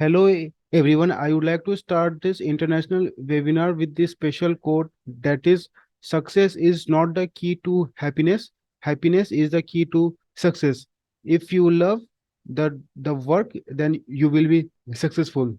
Hello, everyone. I would like to start this international webinar with this special quote that is success is not the key to happiness. Happiness is the key to success. If you love the work, then you will be successful.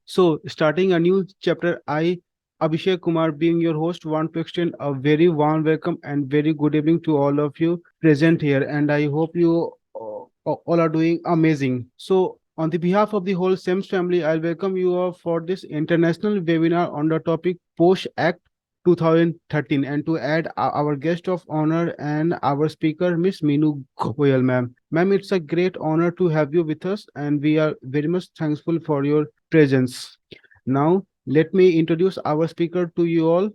So, starting a new chapter, I, Abhishek Kumar, being your host, want to extend a very warm welcome and very good evening to all of you present here. And I hope you all are doing amazing. So, on the behalf of the whole SEMS family, I'll welcome you all for this international webinar on the topic PoSH Act 2013. And to add our guest of honor and our speaker, Miss Meenu Goyal, ma'am. Ma'am, it's a great honor to have you with us, and we are very much thankful for your presence. Now, let me introduce our speaker to you all,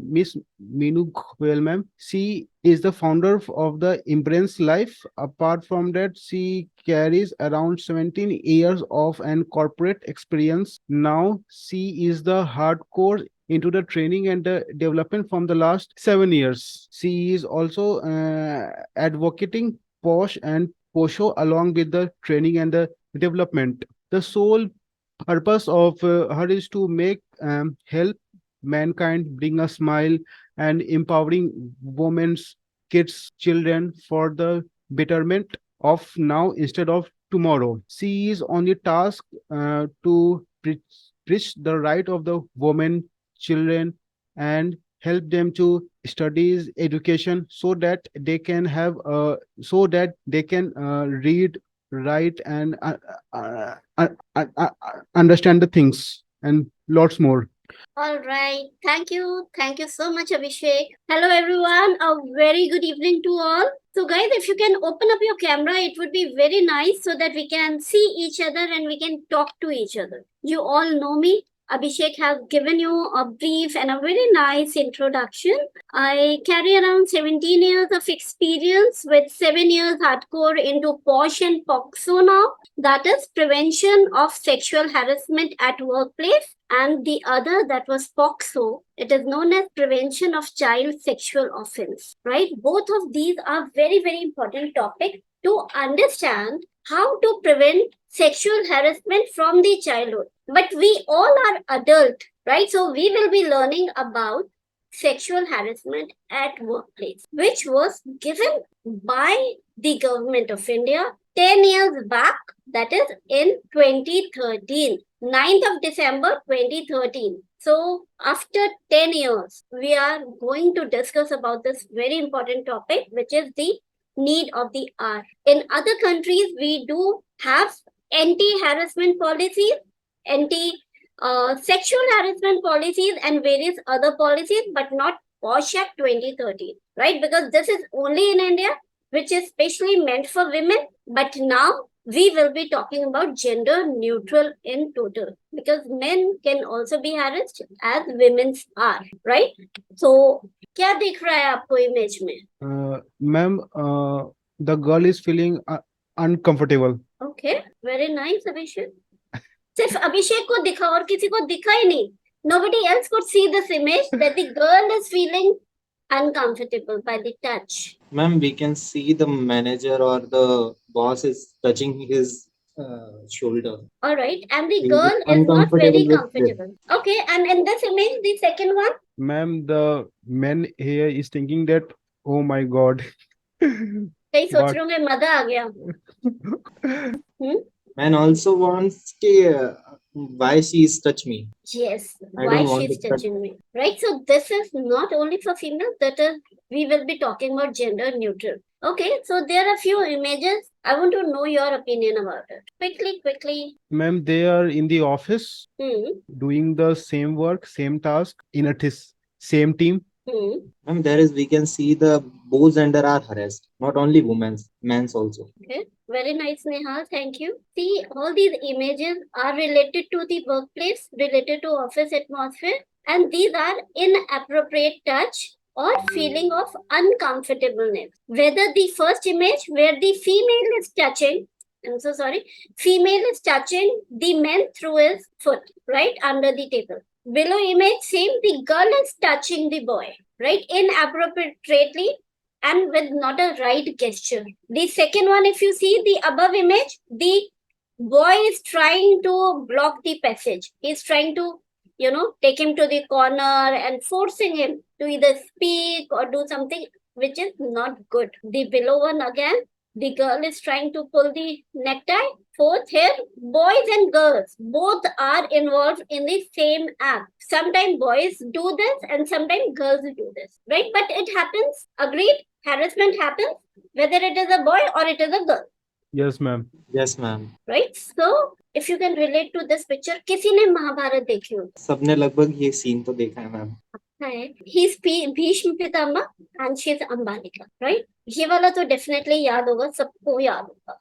Miss Meenu Goyal, ma'am. She is the founder of the Embrace Life. Apart from that, she carries around 17 years of and corporate experience. Now, she is the hardcore into the training and the development from the last 7 years. She is also advocating POSH and POSHO along with the training and the development. The sole purpose of her is to make help mankind, bring a smile, and empowering women's kids, children for the betterment of now instead of tomorrow. She is on the task to preach the right of the women, children, and help them to studies education so that they can have read, write, and understand the things and lots more. All right. Thank you. Thank you so much, Abhishek. Hello, everyone. A very good evening to all. So, guys, if you can open up your camera, it would be very nice so that we can see each other and we can talk to each other. You all know me. Abhishek has given you a brief and a very nice introduction. I carry around 17 years of experience with 7 years hardcore into POSH and POXO now. That is Prevention of Sexual Harassment at Workplace, and the other that was POXO. It is known as Prevention of Child Sexual Offense, right? Both of these are very, very important topics to understand how to prevent sexual harassment from the childhood. But we all are adult, right? So we will be learning about sexual harassment at workplace, which was given by the government of India 10 years back, that is in 2013, 9th of December 2013. So after 10 years, we are going to discuss about this very important topic, which is the need of the hour. In other countries, we do have anti-harassment policies, anti sexual harassment policies, and various other policies, but not POSH Act 2013, right? Because this is only in India, which is specially meant for women. But now we will be talking about gender neutral in total, because men can also be harassed as women are, right? So, क्या दिख रहा है आपको image में? Ma'am, the girl is feeling uncomfortable. Okay, very nice, Abhishek. सिर्फ अभिषेक को दिखा और किसी को दिखा ही नहीं. Nobody else could see this image that the girl is feeling uncomfortable by the touch. Ma'am, we can see the manager or the boss is touching his shoulder. All right, and the He girl is is not very uncomfortable with this. comfortable. Okay, and in this image, the second one. Ma'am, the man here is thinking that, oh my God. कई सोच What? रहे होंगे मजा आ गया. Man also wants why she is touch me. Yes, I why don't want she is to touch. touching me, right? So this is not only for females, that is, we will be talking about gender neutral. Okay, so there are a few images. I want to know your opinion about it. Quickly. Ma'am, they are in the office doing the same work, same task in a same team. Ma'am, there is, we can see the both gender are harassed, not only women's, men's also. Okay, very nice, Neha. Thank you. See, all these images are related to the workplace, related to office atmosphere, and these are inappropriate touch or feeling of uncomfortableness. Whether the first image where the female is touching, I'm so sorry, female is touching the man through his foot, right, under the table. Below image, same, the girl is touching the boy, right, inappropriately and with not a right gesture. The second one, if you see the above image, the boy is trying to block the passage. He's trying to, take him to the corner and forcing him to either speak or do something which is not good. The below one again, the girl is trying to pull the necktie. Fourth, here, boys and girls both are involved in the same act. Sometimes boys do this and sometimes girls do this, right? But it happens, agreed? Harassment happens whether it is a boy or it is a girl, Yes, ma'am. Yes, ma'am. right? So, if you can relate to this picture, किसी ने महाभारत देखी हो? सबने लगभग ये scene तो देखा है ma'am. He's Bhishma Pitamah and she's Ambalika, right? ये वाला तो डेफिनेटली याद होगा, सबको याद होगा.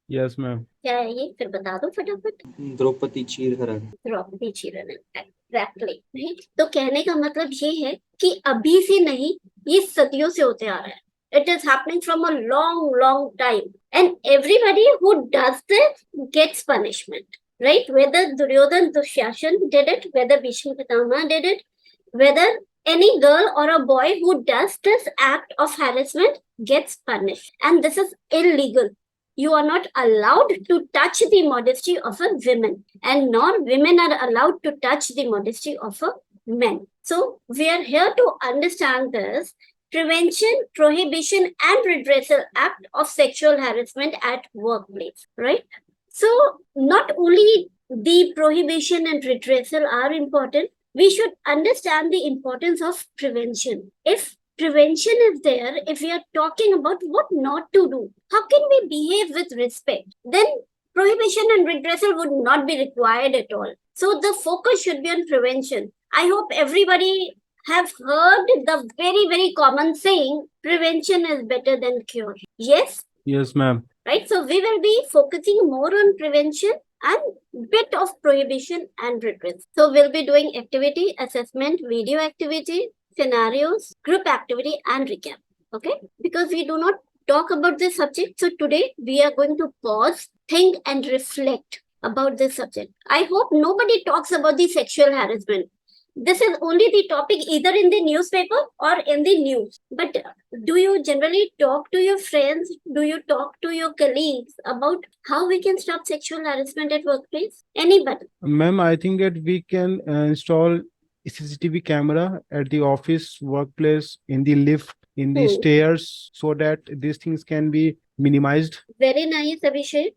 Yes, ma'am. क्या है ये? फिर बता दो फटाफट. द्रौपदी चीरहरण. द्रौपदी चीरहरण, एग्जैक्टली. तो कहने का मतलब ये है कि अभी से नहीं, ये सदियों से होते आ रहा है. It is happening from a long, long time. And everybody who does this gets punishment, right? Whether Duryodhan Dushasan did it, whether Bhishma Pitama did it, whether any girl or a boy who does this act of harassment gets punished. And this is illegal. You are not allowed to touch the modesty of a woman, and nor women are allowed to touch the modesty of a man. So we are here to understand this Prevention, Prohibition and Redressal Act of Sexual Harassment at Workplace, right? So not only the prohibition and redressal are important, we should understand the importance of prevention. If prevention is there, if we are talking about what not to do, how can we behave with respect? Then prohibition and redressal would not be required at all. So the focus should be on prevention. I hope everybody have heard the very, very common saying, prevention is better than cure. Yes? Yes, ma'am. Right? So we will be focusing more on prevention and bit of prohibition and redress. So we'll be doing activity, assessment, video activity, scenarios, group activity and recap. Okay? Because we do not talk about this subject. So today we are going to pause, think and reflect about this subject. I hope nobody talks about the sexual harassment. This is only the topic either in the newspaper or in the news. But do you generally talk to your friends? Do you talk to your colleagues about how we can stop sexual harassment at workplace? Anybody? Ma'am, I think that we can install CCTV camera at the office, workplace, in the lift, in the stairs, so that these things can be minimized. Very nice, Abhishek.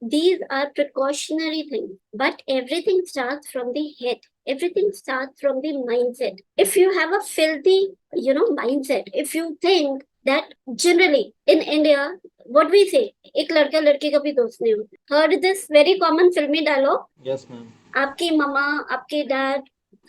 These are precautionary things, but everything starts from the head. Everything starts from the mindset. If you have a filthy, mindset, if you think that generally in India, what we say, एक लड़का लड़की का भी दोस्त नहीं होता. Heard this very common filmy dialogue? Yes, ma'am. आपकी मम्मा, आपके डैड,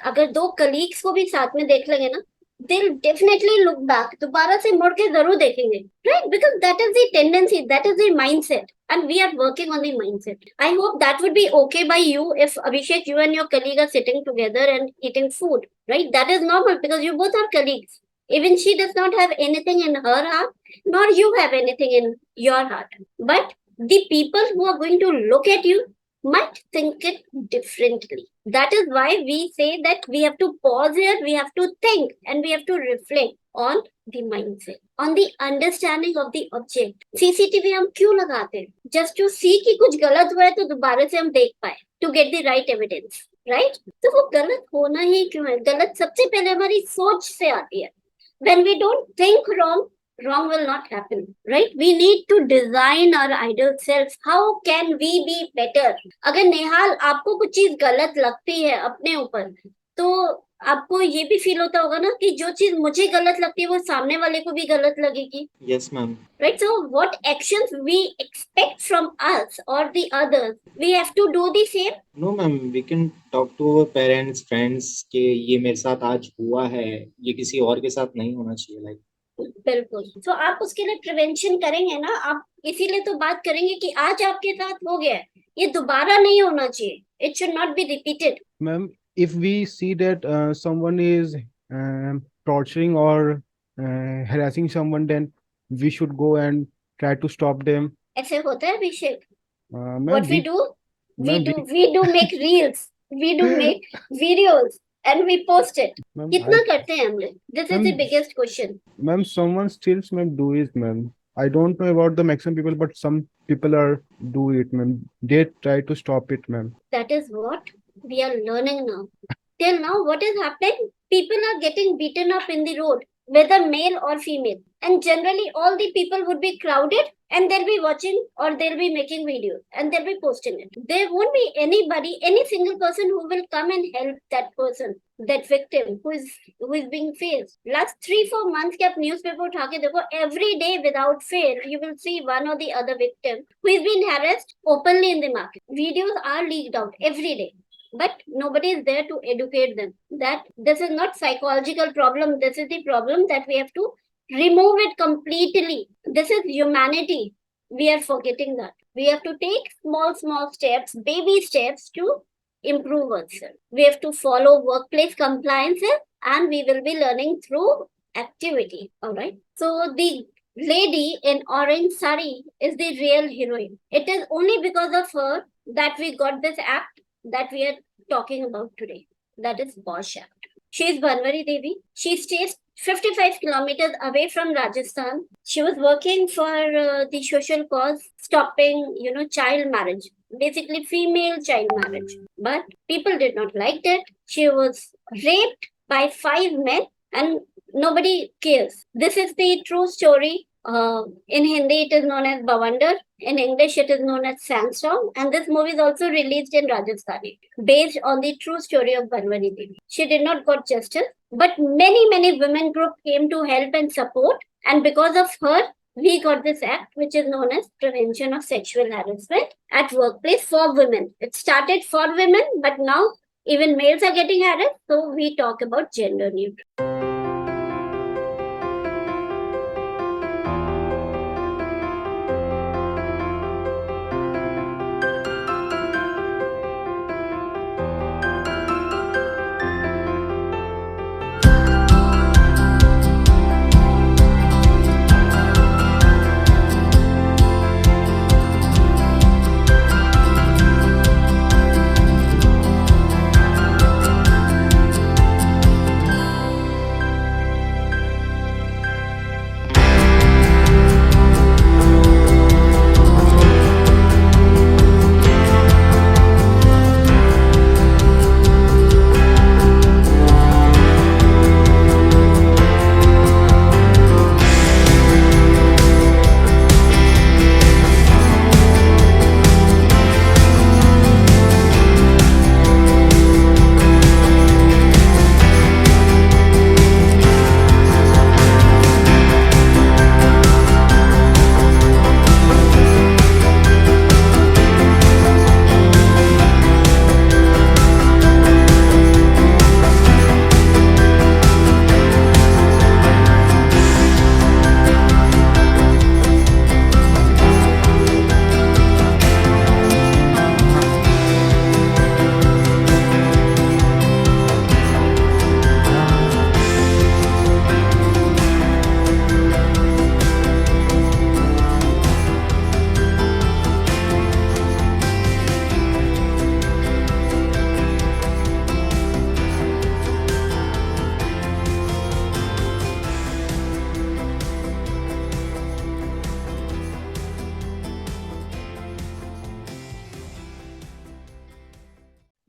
अगर दो कलीग्स को भी साथ में देख लेंगे ना, they'll definitely look back. दोबारा से मुड़ के जरूर देखेंगे, right? Because that is the tendency, that is the mindset, and we are working on the mindset. I hope that would be okay by you if Abhishek, you and your colleague are sitting together and eating food, right? That is normal because you both are colleagues. Even she does not have anything in her heart, nor you have anything in your heart. But the people who are going to look at you might think it differently. That is why we say that we have to pause here, we have to think, and we have to reflect on the mindset, on the understanding of the object. CCTV हम क्यों लगाते हैं? Just to see कि कुछ गलत हुआ है तो दोबारा से हम देख पाए, to get the right evidence, right? तो वो गलत होना ही क्यों है? गलत सबसे पहले हमारी सोच से आती है. When we don't think wrong, wrong will not happen, right? We need to design our ideal self. How can we be better? अगर नेहाल आपको कुछ चीज गलत लगती है अपने ऊपर, तो आपको ये भी फील होता होगा ना कि जो चीज मुझे गलत लगती है वो सामने वाले को भी गलत लगेगी. Yes, ma'am. Right? So what actions we expect from us or the others, we have to do the same. No, ma'am. We can talk to our parents, friends कि ये मेरे साथ आज हुआ है, ये किसी और के साथ नहीं होना चाहिए. Like. बिल्कुल. तो आप उसके लिए प्रिवेंशन करेंगे ना, आप इसीलिए तो बात करेंगे कि आज आपके साथ हो गया, ये दोबारा नहीं होना चाहिए. It should not be repeated. Ma'am, if we see that someone is torturing or harassing someone, then we should go and try to stop them. ऐसे होता है अभिषेक? Ma'am, What we do? ma'am, We do make reels, we do make videos and we post it. ma'am, कितना करते हैं हम लोग? This is the Ma'am, biggest question. ma'am, someone still, ma'am, do it, ma'am. I don't know about the maximum people, but some people are do it, ma'am. They try to stop it, ma'am. That is what we are learning now. Till now, what is happening? People are getting beaten up in the road, whether male or female. And generally, all the people would be crowded and they'll be watching or they'll be making videos and they'll be posting it. There won't be anybody, any single person who will come and help that person, that victim who is being faced. Last 3-4 months, के आप newspaper उठा के देखो, every day without fail, you will see one or the other victim who is being harassed openly in the market. Videos are leaked out every day. But nobody is there to educate them that this is not psychological problem. This is the problem that we have to remove it completely. This is humanity. We are forgetting that. We have to take small steps, baby steps to improve ourselves. We have to follow workplace compliances and we will be learning through activity. All right. So the lady in orange sari is the real heroine. It is only because of her that we got this act that we are talking about today. That is PoSH Act. She is Banwari Devi. She stays 55 kilometers away from Rajasthan. She was working for the social cause, stopping, child marriage, basically female child marriage. But people did not like that. She was raped by 5 men and nobody cares. This is the true story. In Hindi, it is known as Bavander. In English, it is known as Sandstorm. And this movie is also released in Rajasthani, based on the true story of Banwari Devi. She did not got justice, but many women groups came to help and support. And because of her, we got this act, which is known as Prevention of Sexual Harassment at Workplace for Women. It started for women, but now even males are getting harassed. So we talk about gender neutral.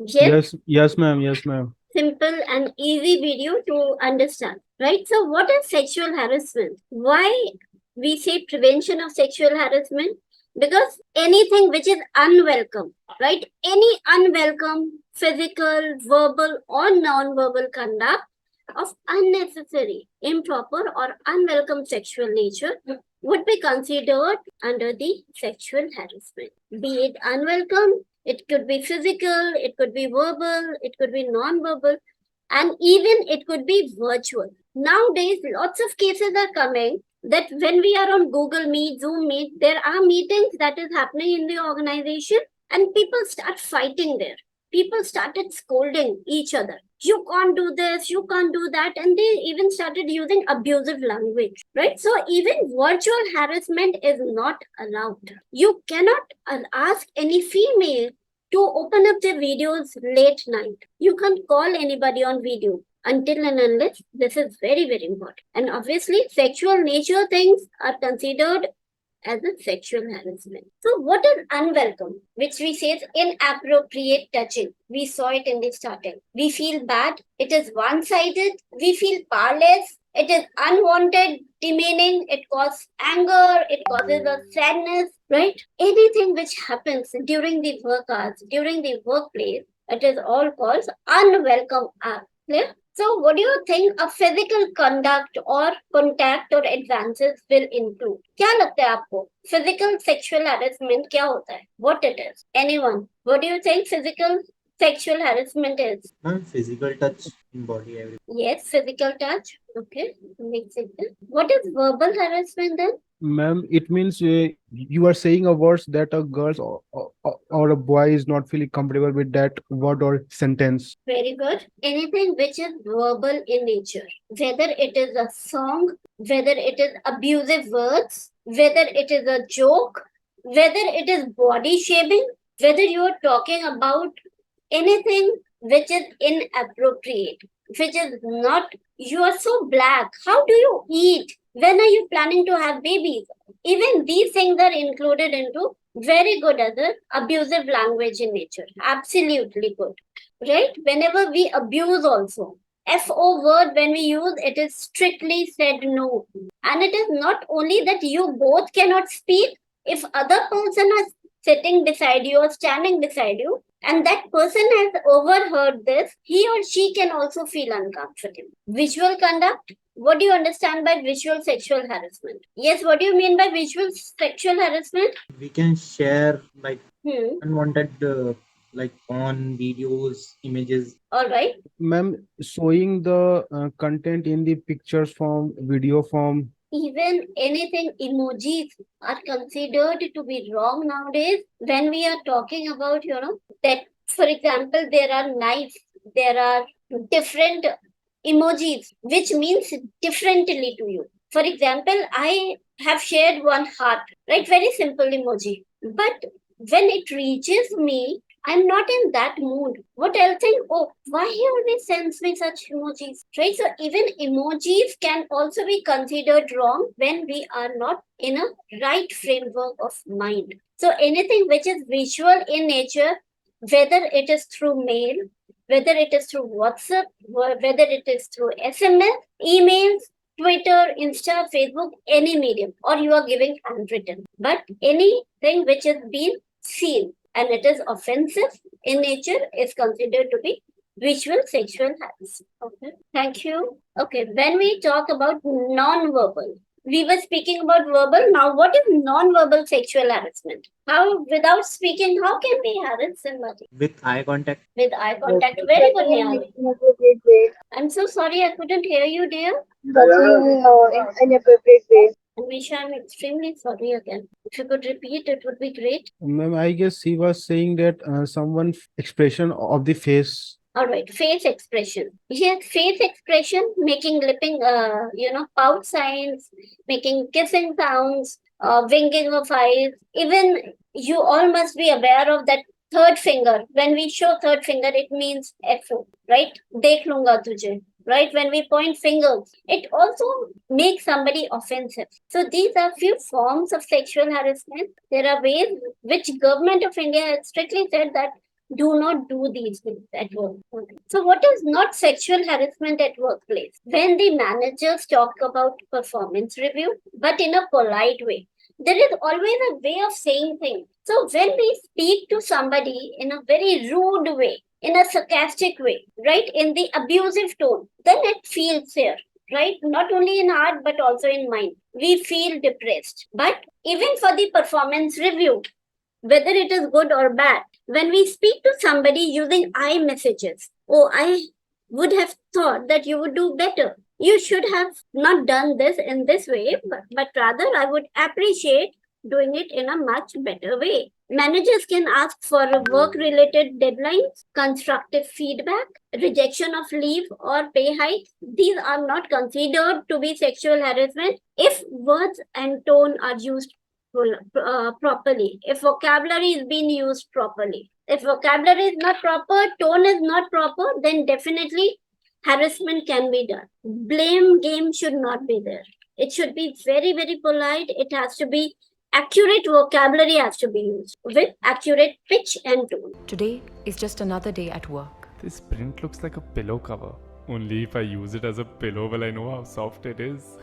Yes, ma'am. Yes, ma'am. Simple and easy video to understand, right? So what is sexual harassment? Why we say prevention of sexual harassment? Because anything which is unwelcome, right? Any unwelcome physical, verbal or non-verbal conduct of unnecessary, improper or unwelcome sexual nature would be considered under the sexual harassment. Be it unwelcome, it could be physical, it could be verbal, it could be non-verbal, and even it could be virtual. Nowadays, lots of cases are coming that when we are on Google Meet, Zoom Meet, there are meetings that is happening in the organization and people start fighting there. People started scolding each other. You can't do this, you can't do that. And they even started using abusive language, right? So even virtual harassment is not allowed. You cannot ask any female to open up their videos late night. You can't call anybody on video. until and unless this is very, very important. And obviously, sexual nature things are considered as a sexual harassment. So, what is unwelcome, which we say is inappropriate touching? We saw it in the starting. We feel bad. It is one-sided. We feel powerless. It is unwanted, demeaning. It causes anger. It causes a sadness, right? Anything which happens during the work hours, during the workplace, it is all called unwelcome act. Clear? So, what do you think a physical conduct or contact or advances will include? क्या लगता है आपको physical sexual harassment क्या होता है? What it is? Anyone? What do you think physical sexual harassment is? Physical touch in body, everything. Yes, physical touch. Okay, makes sense. What is verbal harassment then? Ma'am, it means you are saying a words that a girl or a boy is not feeling comfortable with that word or sentence. Very good. Anything which is verbal in nature, whether it is a song, whether it is abusive words, whether it is a joke, whether it is body shaming, whether you are talking about anything which is inappropriate, which is not, you are so black. How do you eat? When are you planning to have babies? Even these things are included into very good other abusive language in nature. Absolutely good. Right? Whenever we abuse also, FO word when we use it is strictly said no. And it is not only that you both cannot speak, if other person is sitting beside you or standing beside you, and that person has overheard this, he or she can also feel uncomfortable. Visual conduct. What do you understand by visual sexual harassment? Yes, what do you mean by visual sexual harassment? We can share like Hmm. unwanted like on videos, images. All right. Ma'am, showing the content in the pictures form, video form. Even anything emojis are considered to be wrong nowadays when we are talking about, that, for example, there are knives, there are different emojis which means differently to you. For example, I have shared one heart, right? Very simple emoji. But when it reaches me, I'm not in that mood. What I'll think, oh, why he always sends me such emojis? Right? So even emojis can also be considered wrong when we are not in a right framework of mind. So anything which is visual in nature, whether it is through mail, whether it is through WhatsApp, whether it is through SMS, emails, Twitter, Insta, Facebook, any medium, or you are giving handwritten. But anything which is being seen and it is offensive in nature is considered to be visual sexual harassment. Okay, thank you. Okay, when we talk about non-verbal, we were speaking about verbal. Now, what is non-verbal sexual harassment? How, without speaking, how can we harass somebody? With eye contact. With eye contact. Very good, Nihal. Inappropriate way. I'm so sorry I couldn't hear you, dear. Touching in inappropriate way. And Misha, I'm extremely sorry again. If you could repeat, it would be great. Ma'am, I guess he was saying that someone expression of the face. All right, face expression. Yes, face expression, making lipping, pout signs, making kissing sounds, winking of eyes. Even you all must be aware of that third finger. When we show third finger, it means F, right? Dekh lunga tujhe. Right? When we point fingers, it also makes somebody offensive. So these are few forms of sexual harassment. There are ways which government of India has strictly said that do not do these things at work. Okay. So what is not sexual harassment at workplace? When the managers talk about performance review, but in a polite way. There is always a way of saying things. So when we speak to somebody in a very rude way, in a sarcastic way, right, in the abusive tone, then it feels there, right? Not only in heart, but also in mind. We feel depressed. But even for the performance review, whether it is good or bad, when we speak to somebody using I messages, oh, I would have thought that you would do better. You should have not done this in this way, but rather I would appreciate doing it in a much better way. Managers can ask for work-related deadlines, constructive feedback, rejection of leave or pay hikes. These are not considered to be sexual harassment if words and tone are used properly, if vocabulary is being used properly. If vocabulary is not proper, tone is not proper, then definitely harassment can be done. Blame game should not be there. It should be very, very polite. It has to be accurate vocabulary has to be used with accurate pitch and tone. Today is just another day at work. This print looks like a pillow cover. Only if I use it as a pillow will I know how soft it is.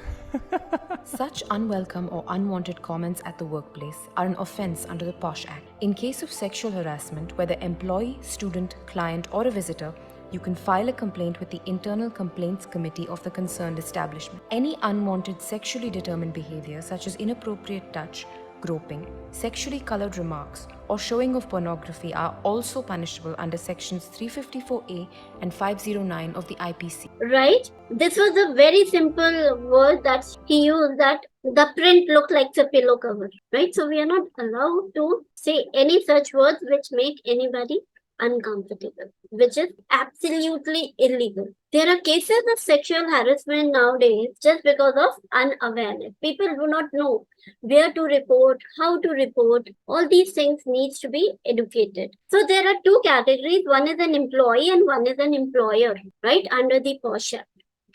Such unwelcome or unwanted comments at the workplace are an offense under the PoSH Act. In case of sexual harassment, whether employee, student, client, or a visitor, you can file a complaint with the Internal Complaints Committee of the concerned establishment. Any unwanted sexually determined behavior, such as inappropriate touch, groping, sexually colored remarks, or showing of pornography are also punishable under sections 354A and 509 of the IPC. Right? This was a very simple word that he used, that the print looked like a pillow cover. Right? So we are not allowed to say any such words which make anybody uncomfortable, which is absolutely illegal. There are cases of sexual harassment nowadays just because of unawareness. People do not know where to report, how to report. All these things needs to be educated. So there are two categories. One is an employee and one is an employer, right, under the PoSH Act.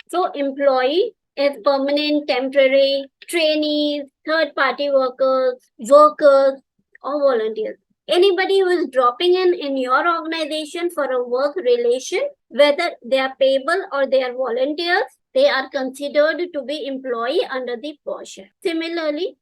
So employee is permanent, temporary, trainees, third-party workers, or volunteers. Anybody who is dropping in your organization for a work relation, whether they are payable or they are volunteers, they are considered to be employee under the PoSH Act. Similarly,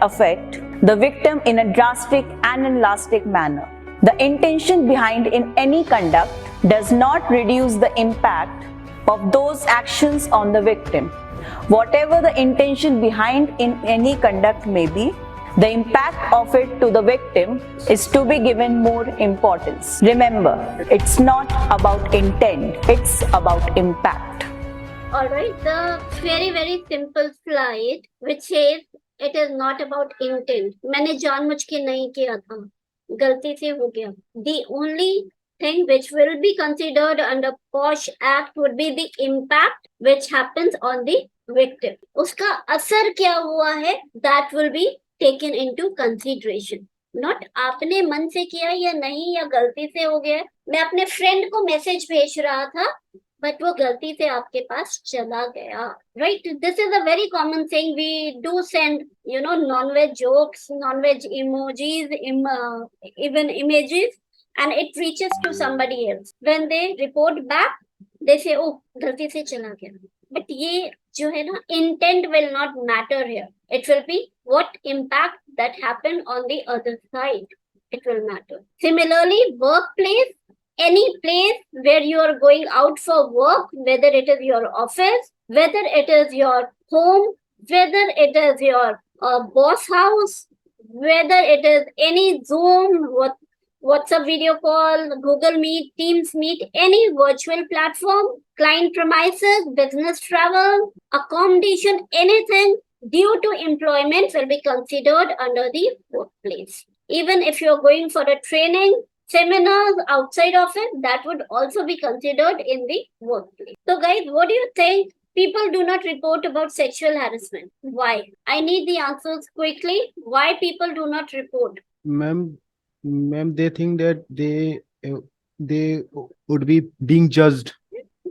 affect the victim in a drastic and elastic manner. The intention behind in any conduct does not reduce the impact of those actions on the victim. Whatever the intention behind in any conduct may be, the impact of it to the victim is to be given more importance. Remember, it's not about intent, it's about impact. alright, the very, very simple slide which says it is not about intent. मैंने जानबूझ के नहीं किया था, गलती से हो गया. The only thing which will be considered under PoSH Act would be the impact which happens on the victim. उसका असर क्या हुआ है, that will be taken into consideration. Not आपने मन से किया या नहीं, या गलती से हो गया. मैं अपने फ्रेंड को मैसेज भेज रहा था, बट वो गलती से आपके पास चला गया. Right? This is a very common thing. We do send, non-veg jokes, non-veg emojis, even images, and it reaches to somebody else. When they report back, they say, oh, गलती से चला गया. But ये जो है ना, intent will not matter here. It will be what impact that happened on the other side. It will matter. Similarly, workplace, any place where you are going out for work, whether it is your office, whether it is your home, whether it is your boss house, whether it is any Zoom, WhatsApp video call, Google Meet, Teams Meet, any virtual platform, client premises, business travel, accommodation, anything due to employment will be considered under the workplace. Even if you're going for a training, seminars outside of it, that would also be considered in the workplace. So guys, what do you think? People do not report about sexual harassment. Why? I need the answers quickly. Why people do not report? Ma'am, they think that they would be being judged.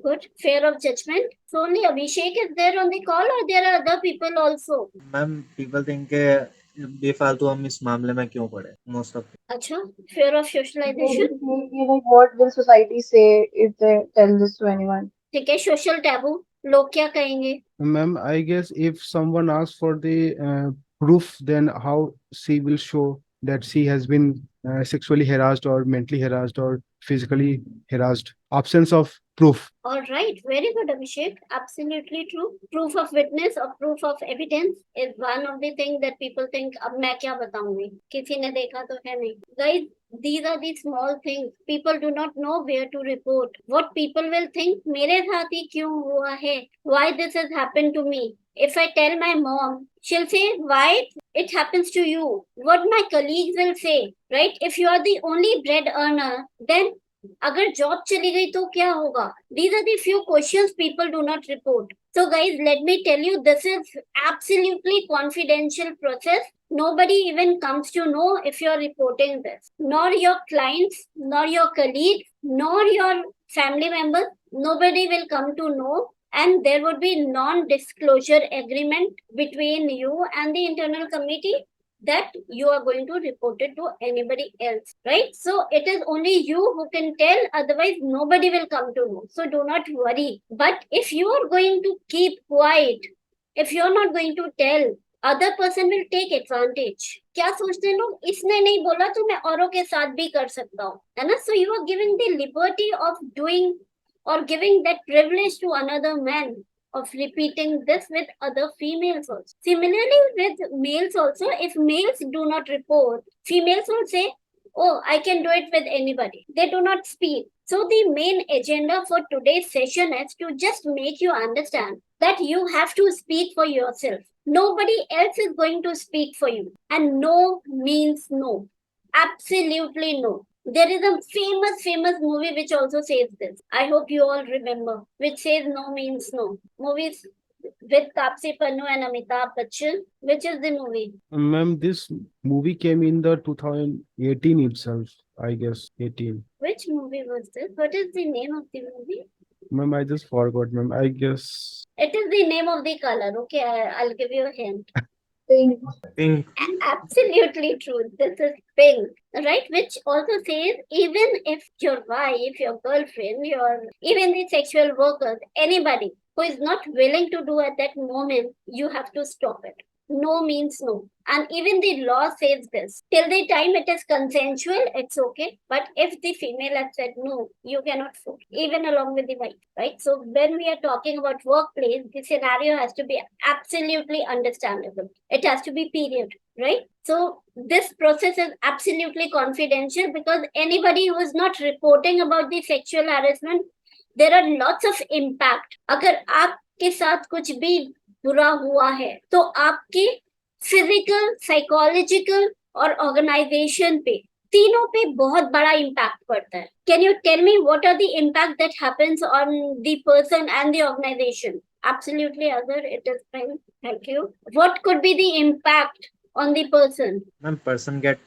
Good. Fear of judgment. So only Abhishek is there on the call, or there are other people also? Ma'am people think के बेफालतू हम इस मामले में क्यों पड़े most of Acha. Fear of socialization. Like, what will society say if they tell this to anyone? ठीक है. Social taboo. लोग क्या कहेंगे? Ma'am, I guess if someone asks for the proof, then how she will show that she has been sexually harassed or mentally harassed or physically harassed? Absence of proof. All right, very good, Abhishek. Absolutely true. Proof of witness or proof of evidence is one of the things that people think, अब मैं क्या बताऊंगी? किसी ने देखा तो है नहीं. Guys, these are the small things. People do not know where to report. What people will think, मेरे साथ ही क्यों हुआ है? Why this has happened to me? If I tell my mom, she'll say, why it happens to you? What my colleagues will say, right? If you are the only bread earner, then अगर job चली गई तो क्या होगा? These are the few questions people do not report. So guys, let me tell you, this is absolutely confidential process. Nobody even comes to know if you're reporting this. Nor your clients, nor your colleagues, nor your family members. Nobody will come to know. And there would be non-disclosure agreement between you and the internal committee that you are going to report it to anybody else, right? So it is only you who can tell, otherwise nobody will come to know. So do not worry. But if you are going to keep quiet, if you are not going to tell, other person will take advantage. क्या सोचते हैं लोग, इसने नहीं बोला तो मैं औरों के साथ भी कर सकता हूँ, है ना? So you are giving the liberty of doing or giving that privilege to another man of repeating this with other females also. Similarly, with males also, if males do not report, females will say, oh, I can do it with anybody. They do not speak. So the main agenda for today's session is to just make you understand that you have to speak for yourself. Nobody else is going to speak for you. And no means no. Absolutely no. There is a famous movie which also says this. I hope you all remember, which says no means no. Movies with Taapsee Pannu and Amitabh Bachchan. Which is the movie? Ma'am, this movie came in the 2018 itself, I guess, 18. Which movie was this? What is the name of the movie? Ma'am, I just forgot, ma'am. I guess. It is the name of the color. Okay, I'll give you a hint. Pink. Absolutely true. This is pink, right? Which also says even if your wife, your girlfriend, even the sexual workers, anybody who is not willing to do at that moment, you have to stop it. No means no. And even the law says this. Till the time it is consensual, it's okay. But if the female has said no, you cannot force, even along with the wife, right? So when we are talking about workplace, the scenario has to be absolutely understandable. It has to be period, right? So this process is absolutely confidential because anybody who is not reporting about the sexual harassment, there are lots of impact. अगर आपके साथ कुछ भी बुरा हुआ है तो आपके फिजिकल, साइकोलॉजिकल और ऑर्गेनाइजेशन पे, तीनों पे बहुत बड़ा इम्पैक्ट पड़ता है. Can you tell me what are the impact that happens on the person and the organization? Absolutely, Agar, it is fine. Thank you. What could be the impact on the person? Ma'am, person get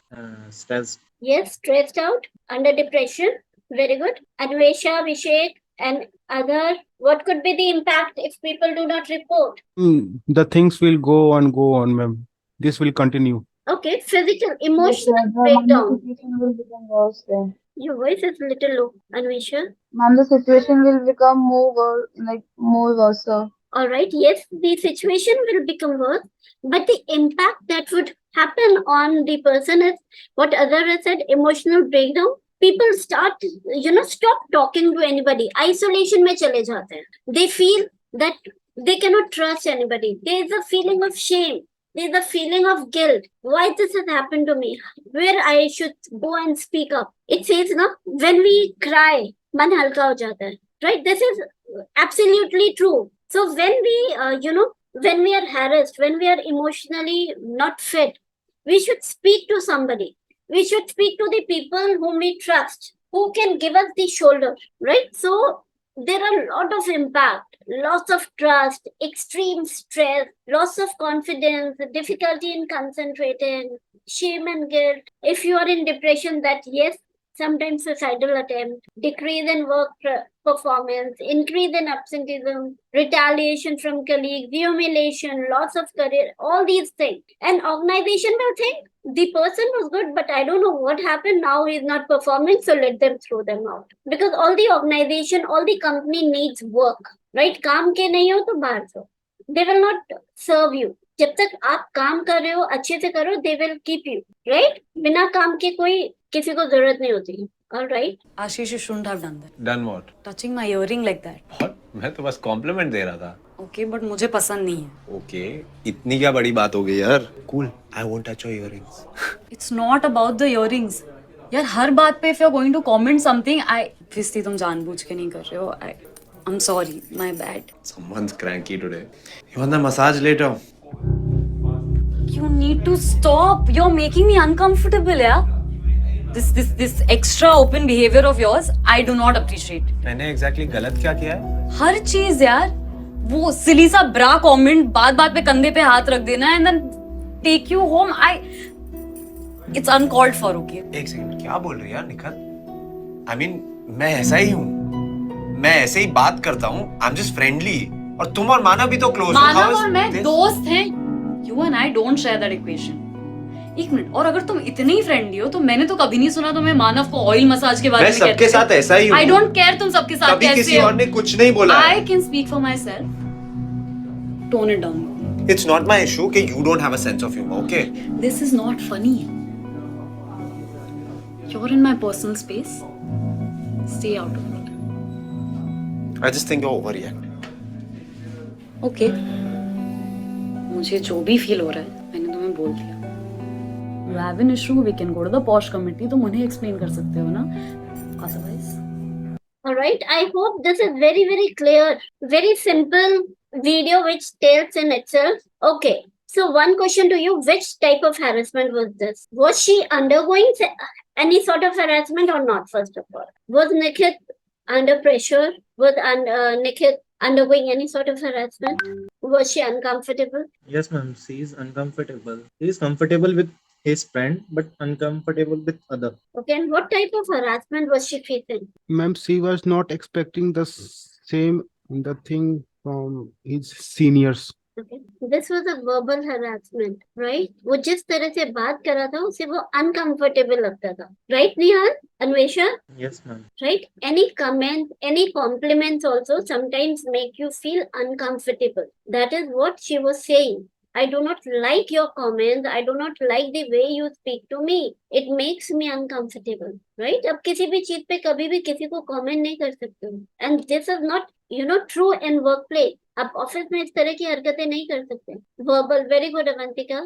stressed. Yes, stressed out, under depression. Very good. Anvesha, Abhishek, and other, what could be the impact if people do not report? The things will go on, ma'am. This will continue. Okay, physical, emotional The breakdown. situation will become worse then. Your voice is little low, Anvesha. Ma'am, the situation will become more worse. All right, yes, the situation will become worse, but the impact that would happen on the person is what Azhar has said, emotional breakdown. People start, stop talking to anybody. Isolation में चले जाते हैं. They feel that they cannot trust anybody. There is a feeling of shame. There's a feeling of guilt. Why this has happened to me? Where I should go and speak up. It says, no, when we cry, man halka ho jata hai. Right? This is absolutely true. So when we, when we are harassed, when we are emotionally not fit, we should speak to somebody. We should speak to the people whom we trust, who can give us the shoulder, right? So there are a lot of impact, loss of trust, extreme stress, loss of confidence, difficulty in concentrating, shame and guilt. If you are in depression, that yes, sometimes suicidal attempt, decrease in work performance, increase in absenteeism, retaliation from colleagues, humiliation, loss of career, all these things. An organization will think the person was good, but I don't know what happened. Now he's not performing, so let them throw them out. Because all the organization, all the company needs work, right? काम के नहीं हो तो बाहर से. They will not serve you. जब तक आप काम कर रहे हो अच्छे से करो, they will keep you, right? बिना काम के कोई किसी को जरूरत नहीं होती. All right. Ashish, you shouldn't have done that. Done what? Touching my earring like that. What? मैं तो बस कॉम्प्लीमेंट दे रहा था. Okay, but मुझे पसंद नहीं है. Okay, इतनी क्या बड़ी बात हो गई यार? Cool. I won't touch your earrings. It's not about the earrings. यार हर बात पे if you're going to comment something, obviously तुम जानबूझ के नहीं कर रहे हो. I'm sorry, my bad. Someone's cranky today. You want the massage later? You need to stop. You're making me uncomfortable, yeah. This extra open behavior of yours, I do not appreciate. मैंने exactly गलत क्या किया है? हर चीज यार, वो सिली सा ब्रा comment बात पे कंधे पे हाथ रख देना and then take you home. It's uncalled for, okay? एक सेकंड, क्या बोल रही है यार निखत? I mean, मैं ऐसा ही हूँ. मैं ऐसे ही बात करता हूँ. I'm just friendly. और तुम और मानव भी तो close हो. मानव और मैं दोस्त हैं. You and I don't share that equation. एक मिनट, और अगर तुम इतने ही फ्रेंडली हो तो मैंने तो कभी नहीं सुना तुम्हें मानव को ऑयल मसाज के बारे में कहते। मैं सबके साथ ऐसा ही हूँ। I don't care तुम सबके साथ कैसे हो। कभी किसी और ने कुछ नहीं बोला। I can speak for myself. Tone it down. It's not my issue कि you don't have a sense of humor, okay? This is not funny. You're in my personal space. Stay out of it. I just think you're overreacting. Okay. मुझे जो भी feel हो रहा है मैंने तुम्हें बोल दिया. You have an issue, we can go to the PoSH committee. तुम उन्हें explain कर सकते हो ना? Otherwise. Alright, I hope this is very, very clear. Very simple video which tells in itself. Okay, so one question to you. Which type of harassment was this? Was she undergoing any sort of harassment or not, first of all? Was Nikhit under pressure? Was Nikhit undergoing any sort of harassment? Was she uncomfortable? Yes, ma'am. She is uncomfortable. He is comfortable with his friend, but uncomfortable with other. Okay, and what type of harassment was she facing? Ma'am, she was not expecting the same the thing from his seniors. Okay. This was a verbal harassment, right? वो जिस तरह से बात कर रहा था उसे वो uncomfortable लगता था, right, Nihal? Anvesha? Yes, ma'am. Right? Any comment, any compliments also sometimes make you feel uncomfortable. That is what she was saying. I do not like your comments. I do not like the way you speak to me. It makes me uncomfortable, right? अब किसी भी चीज पे कभी भी किसी को comment नहीं कर सकते हो. And this is not, true in workplace. आप ऑफिस में इस तरह की हरकतें नहीं कर सकते. Verbal, very good, Avantika.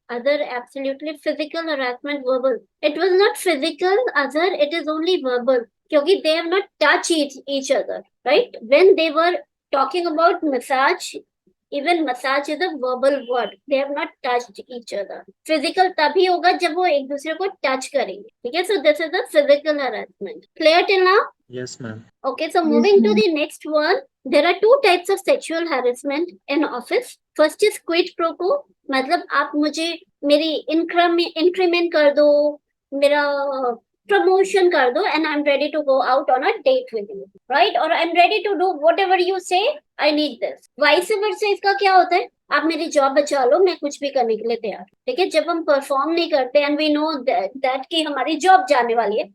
Other, absolutely. Physical harassment, verbal. It was not physical, other, it is only verbal. क्योंकि they have not touched each other, right? When they were talking about massage, even massage is a verbal word. They have not touched each other. Physical तभी होगा जब वो एक दूसरे को touch करेंगे. ठीक है? So this is a physical harassment. Clear till now? Yes, ma'am. Okay, so moving to the next one. There are two types of sexual harassment in office. First is quid pro quo. मतलब आप मुझे मेरी increment कर दो, मेरा promotion कर दो, and I'm ready to go out on a date with you, right? Or I'm ready to do whatever you say. I need this. Vice versa इसका क्या होता है? आप मेरी जॉब बचा लो, मैं कुछ भी करने के लिए तैयार. ठीक है? जब हम परफॉर्म नहीं करते and we know that कि हमारी जॉब जाने वाली है,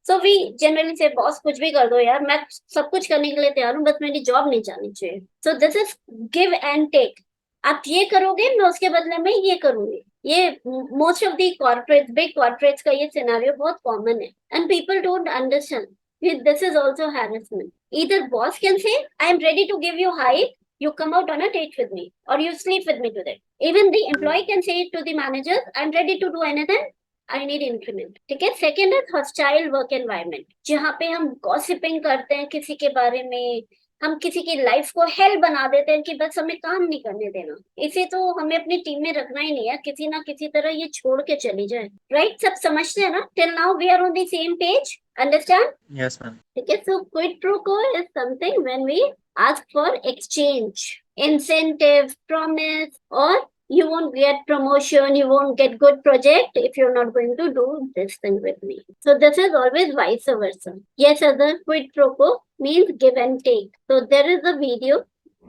so we generally say boss कुछ भी कर दो यार, मैं सब कुछ करने के लिए तैयार हूँ, बस मेरी जॉब नहीं जानी चाहिए. So this is give and take. आप ये करोगे, मैं उसके बदले में ये करूंगी. ये most of the corporates, big corporates का ये scenario बहुत common है. And people don't understand. This is also harassment. Either boss can say, I am ready to give you hike, you come out on a date with me or you sleep with me today. Even the employee can say to the managers, I'm ready to do anything, I need increment. ठीक है. Second is hostile work environment, जहाँ पे हम gossiping करते हैं किसी के बारे में, हम किसी की लाइफ को हेल बना देते हैं कि बस हमें काम नहीं करने देना. इसे तो हमें अपनी टीम में रखना ही नहीं है, किसी ना किसी तरह ये छोड़ के चली जाए. राइट? सब समझते हैं ना? Till now we are on the same page. Understand? Yes, ma'am. Okay, so quid pro quo is something when we ask for exchange, incentive, promise, or you won't get promotion, you won't get good project if you're not going to do this thing with me. So this is always vice versa. Yes, other quid pro quo means give and take. So there is a video,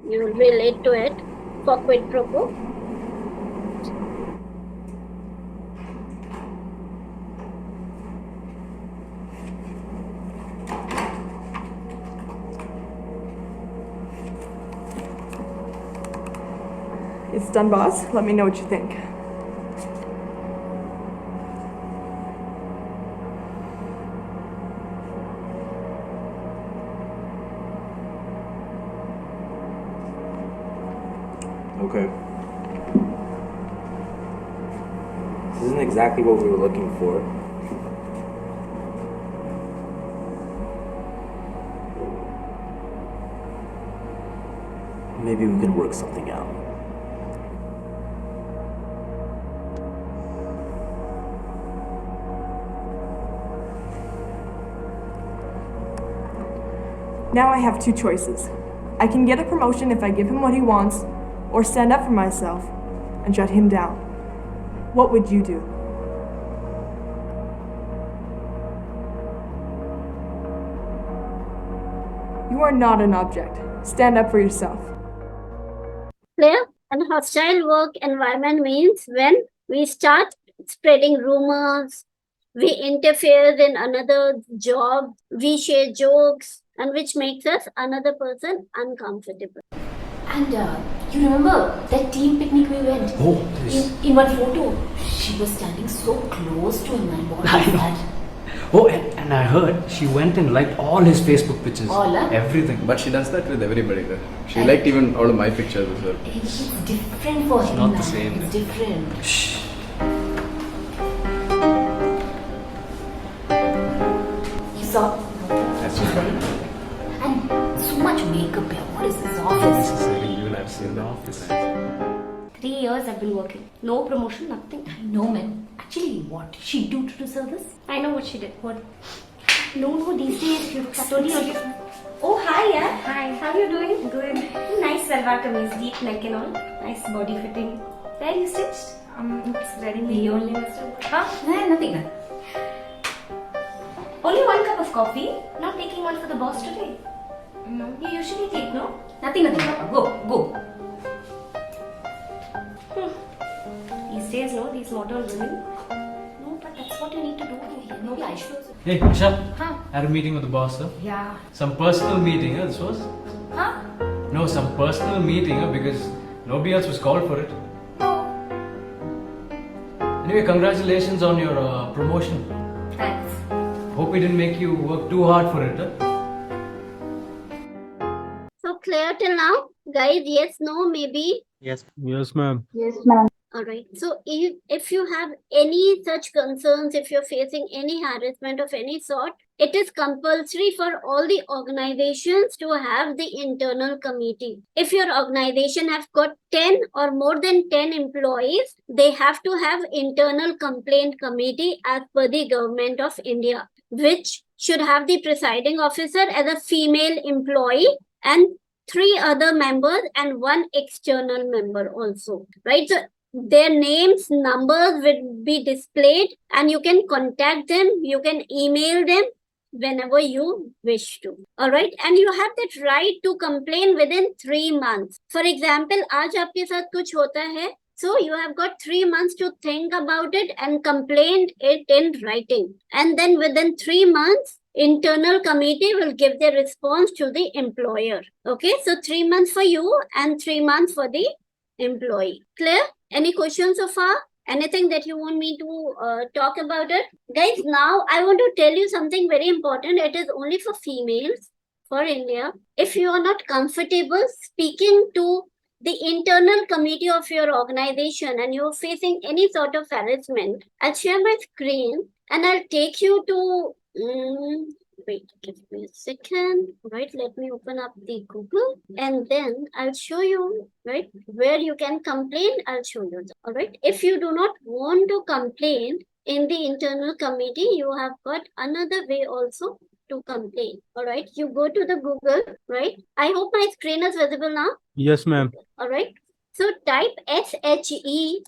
you will relate to it for quid pro quo. It's done, boss. Let me know what you think. Okay. This isn't exactly what we were looking for. Maybe we can work something out. Now I have two choices. I can get a promotion if I give him what he wants, or stand up for myself and shut him down. What would you do? You are not an object. Stand up for yourself. Clear? And hostile work environment means when we start spreading rumors, we interfere in another job, we share jokes, and which makes us another person uncomfortable. And you remember that team picnic we went? Oh, yes. In one photo, she was standing so close to him, and what I was know. that? Oh, and I heard she went and liked all his Facebook pictures. All, huh? Everything. But she does that with everybody. She liked even all of my pictures as well. It's different for him. not the man. same. It's different. Shh. You saw? That's She's very pretty. And so much makeup here. What is this office? Necessarily, you and I've seen the office. 3 years I've been working. No promotion, nothing. I know, man. Actually, what did she do to deserve this? I know what she did. What? No, these days you slowly. Oh, hi, yeah. Hi. How are you doing? Good. Nice salwar kameez, deep neck and all. Nice body fitting. Where you stitched? It's ready made. You only must have. Huh? No, nothing. Only 1 cup of coffee. Not taking one for the boss today. No. You usually take, no? Nothing. Go. These days, no, these modern women. No, but that's what you need to do. No, I should. Hey, Nisha. Huh? I had a meeting with the boss, sir. Yeah. Some personal meeting, this was? Huh? No, some personal meeting, because nobody else was called for it. No. Anyway, congratulations on your promotion. Thanks. Hope we didn't make you work too hard for it, huh? So clear till now? Guys, yes, no, maybe? Yes. Yes, ma'am. Yes, ma'am. Alright, so if you have any such concerns, if you're facing any harassment of any sort, it is compulsory for all the organizations to have the internal committee. If your organization have got 10 or more than 10 employees, they have to have internal complaint committee as per the government of India, which should have the presiding officer as a female employee and 3 other members and 1 external member also, right? So their names, numbers will be displayed and you can contact them, you can email them whenever you wish to. Alright, and you have that right to complain within 3 months. For example, आज आपके साथ कुछ होता है, so you have got 3 months to think about it and complain it in writing. And then within 3 months, internal committee will give their response to the employer. Okay, so 3 months for you and 3 months for the employee. Clear? Any questions so far? Anything that you want me to talk about it? Guys, now I want to tell you something very important. It is only for females. for India, if you are not comfortable speaking to the internal committee of your organization and you're facing any sort of harassment, I'll share my screen and I'll take you to wait, give me a second. Right, let me open up the Google and then I'll show you, right, where you can complain. I'll show you. All right. If you do not want to complain in the internal committee, you have got another way also to complain. All right. You go to the Google, right? I hope my screen is visible now. Yes, ma'am. All right. So type SHEBOX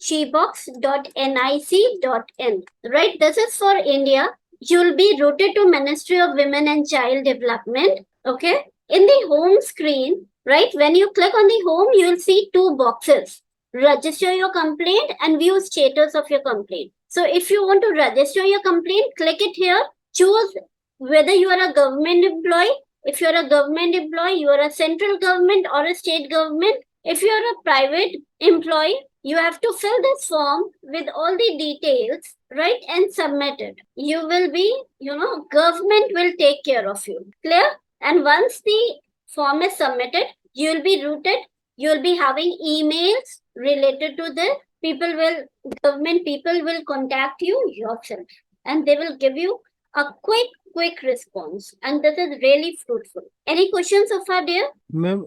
shebox.nic.in. Right. This is for India. You'll be routed to Ministry of Women and Child Development. Okay. In the home screen, right, when you click on the home, you'll see two boxes: register your complaint and view status of your complaint. So if you want to register your complaint, click it here. Choose whether you are a government employee. If you are a government employee, you are a central government or a state government. If you are a private employee, you have to fill this form with all the details, right, and submit it. You will be, government will take care of you. Clear? And once the form is submitted, you will be routed. You will be having emails related to this. Government people will contact you yourself and they will give you a quick response. And this is really fruitful. Any questions so far, dear? Ma'am,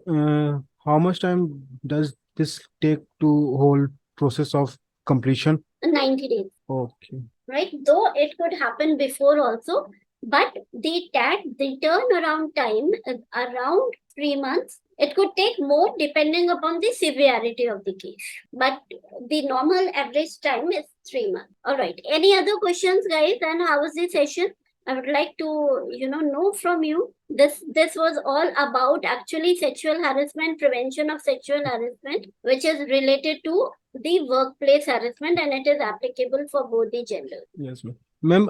how much time does this take to whole process of completion? 90 days. Okay. Right? Though it could happen before also, but the turnaround time is around 3 months. It could take more depending upon the severity of the case. But the normal average time is 3 months. All right. Any other questions, guys? And how was the session? I would like to, know from you. This was all about actually sexual harassment, prevention of sexual harassment, which is related to the workplace harassment, and it is applicable for both the genders. Yes, ma'am. Ma'am,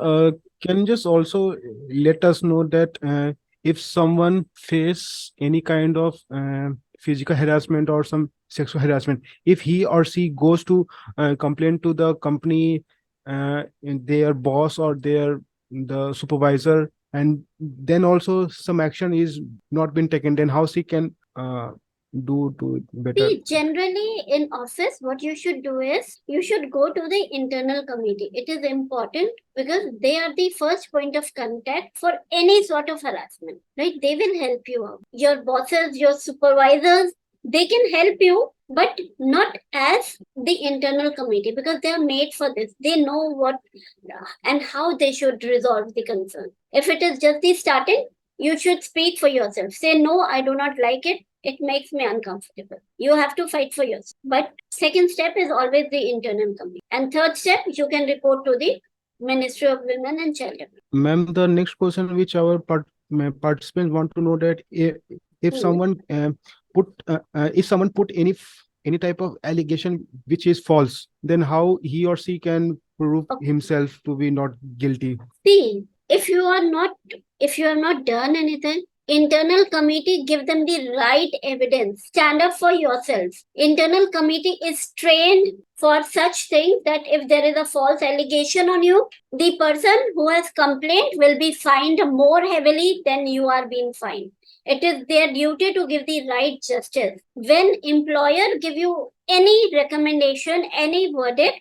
can you just also let us know that if someone face any kind of physical harassment or some sexual harassment, if he or she goes to complain to the company, their boss or the supervisor, and then also some action is not been taken, then how she can do to better? See, generally in office, what you should do is you should go to the internal committee. It is important because they are the first point of contact for any sort of harassment, right? They will help you out. Your bosses, your supervisors, they can help you, but not as the internal committee because they are made for this. They know what and how they should resolve the concern. If it is just the starting, you should speak for yourself. Say, no, I do not like it. It makes me uncomfortable. You have to fight for yourself. But second step is always the internal committee. And third step, you can report to the Ministry of Women and Child Development. Ma'am, the next question which our participants want to know that if someone put any type of allegation which is false, then how he or she can prove himself to be not guilty? See, if you have not done anything, internal committee give them the right evidence. Stand up for yourself. Internal committee is trained for such things that if there is a false allegation on you, the person who has complained will be fined more heavily than you are being fined. It is their duty to give the right justice. When employer give you any recommendation, any verdict,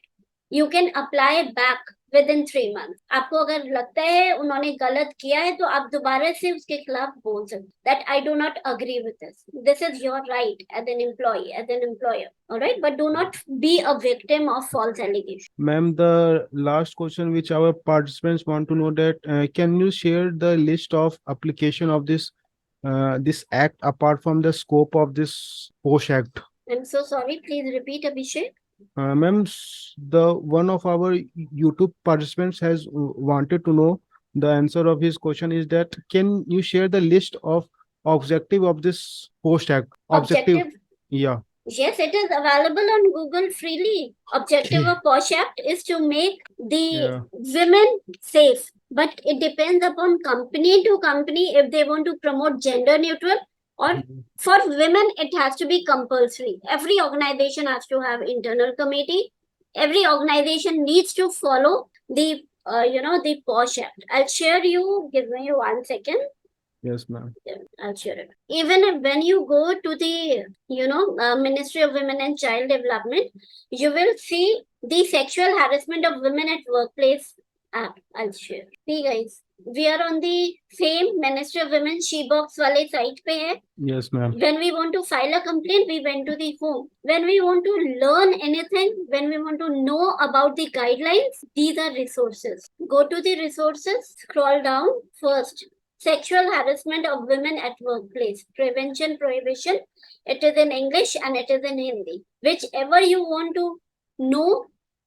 you can apply back within 3 months. आपको अगर लगता है उन्होंने गलत किया है तो आप दोबारा से उसके खिलाफ बोल सकते that I do not agree with this. This is your right as an employee, as an employer. All right, but do not be a victim of false allegations. Ma'am, the last question which our participants want to know that can you share the list of application of this act apart from the scope of this PoSH Act? I'm so sorry. Please repeat, Abhishek. Ma'am, the one of our YouTube participants has wanted to know the answer of his question is that can you share the list of objective of this PoSH Act? Objective? Yeah. Yes, it is available on Google freely. Objective of PoSH Act is to make the women safe. But it depends upon company to company if they want to promote gender neutral. Or for women, it has to be compulsory. Every organization has to have internal committee. Every organization needs to follow the the PoSH Act. I'll share you. Give me 1 second. Yes, ma'am. Yeah, I'll share it. Even when you go to the, Ministry of Women and Child Development, you will see the Sexual Harassment of Women at Workplace app. I'll share. See, guys, we are on the same Ministry of Women She-Box wale site pe hai. Yes, ma'am. When we want to file a complaint, we went to the home. When we want to learn anything, when we want to know about the guidelines, these are resources. Go to the resources, scroll down first. Sexual harassment of women at workplace, prevention, prohibition. It is in English and it is in Hindi. Whichever you want to know,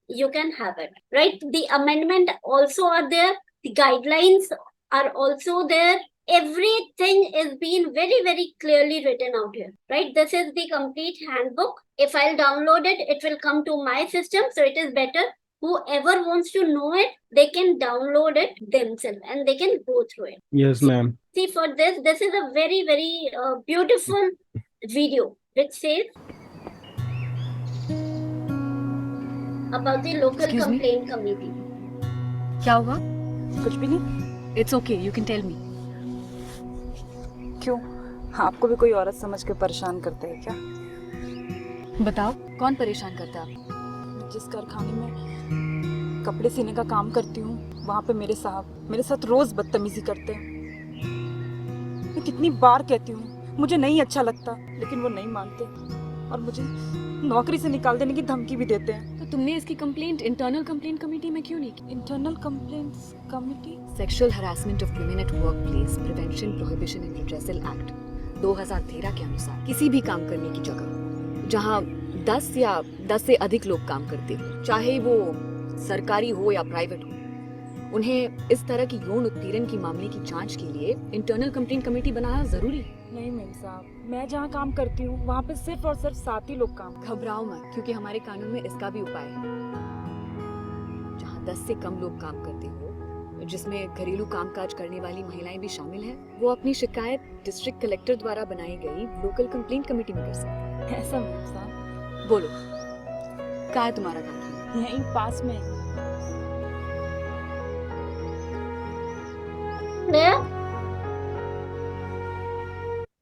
you can have it, right? The amendment also are there. The guidelines are also there. Everything is being very, very clearly written out here, right? This is the complete handbook. If I'll download it, it will come to my system. So it is better. Whoever wants to know it, they can download it themselves and they can go through it. Yes, ma'am. See, for this is a very, very beautiful video which says about the local Excuse me? complaint committee. क्या हुआ? कुछ भी नहीं? It's okay, you can tell me. क्यों? आपको भी कोई औरत समझ के परेशान करते हैं क्या? बताओ, कौन परेशान करता है आपको? जिस कारखाने में कपड़े सीने का काम करती हूँ, वहाँ पे मेरे साहब मेरे साथ रोज बदतमीजी करते हैं। मैं कितनी बार कहती हूँ मुझे नहीं अच्छा लगता, लेकिन वो नहीं मानते और मुझे नौकरी से निकाल देने की धमकी भी देते हैं। तो तुमने इसकी कंप्लेंट इंटरनल कंप्लेंट कमेटी में क्यों नहीं की? Internal complaints committee? Sexual harassment of women at workplace, prevention, prohibition and redressal act 2013 के अनुसार किसी भी काम करने की जगह जहाँ 10 या 10 से अधिक लोग काम करते हो, चाहे वो सरकारी हो या प्राइवेट हो, उन्हें इस तरह की यौन उत्पीड़न की मामले की जांच के लिए इंटरनल कंप्लेंट कमेटी बनाना जरूरी है। नहीं मैम साहब, मैं जहाँ काम करती हूँ वहाँ पे सिर्फ और सिर्फ 7 ही लोग काम। घबराओ मत, क्योंकि हमारे कानून में इसका भी उपाय है। जहाँ 10 से कम लोग काम करते हो, जिसमें घरेलू कामकाज करने वाली महिलाएं भी शामिल हैं, वो अपनी शिकायत डिस्ट्रिक्ट कलेक्टर द्वारा बनाई गई लोकल कंप्लेंट कमेटी में कर सकते हैं। ऐसा मैम साहब? बोलो, कहाँ है तुम्हारा काम? यहीं पास में। Clear?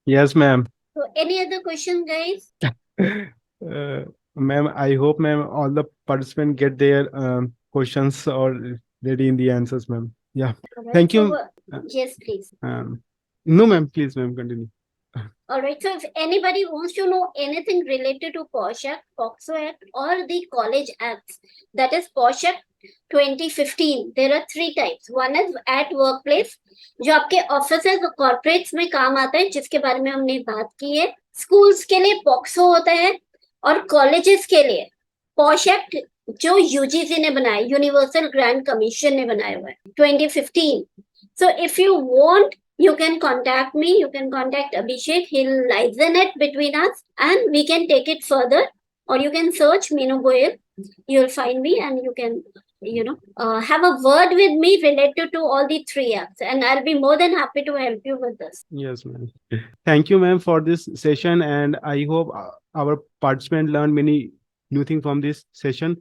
Yes, ma'am. So any other question, guys? Ma'am, I hope, ma'am, all the participants get their questions or ready in the answers, ma'am. Yeah. Alright, Thank you. Yes, please. No, ma'am. Please, ma'am, continue. Alright, so if anybody wants to know anything related to PoSH Act, POXO Act or the College Acts, that is PoSH Act 2015, there are 3 types. One is at workplace, जो आपके offices और corporates में काम आता है, जिसके बारे में हमने बात की है। स्कूल्स के लिए पॉक्सो होता है और कॉलेजेस के लिए PoSH Act जो यूजीसी ने बनाया, यूनिवर्सल ग्रांट कमीशन ने बनाया हुआ है 2015. So if you want, you can contact me, you can contact Abhishek, he'll liaison it between us and we can take it further, or you can search Meenu Goyal, you'll find me and you can have a word with me related to all the 3 acts and I'll be more than happy to help you with this. Yes, ma'am. Thank you, ma'am, for this session, and I hope our participants learned many new things from this session.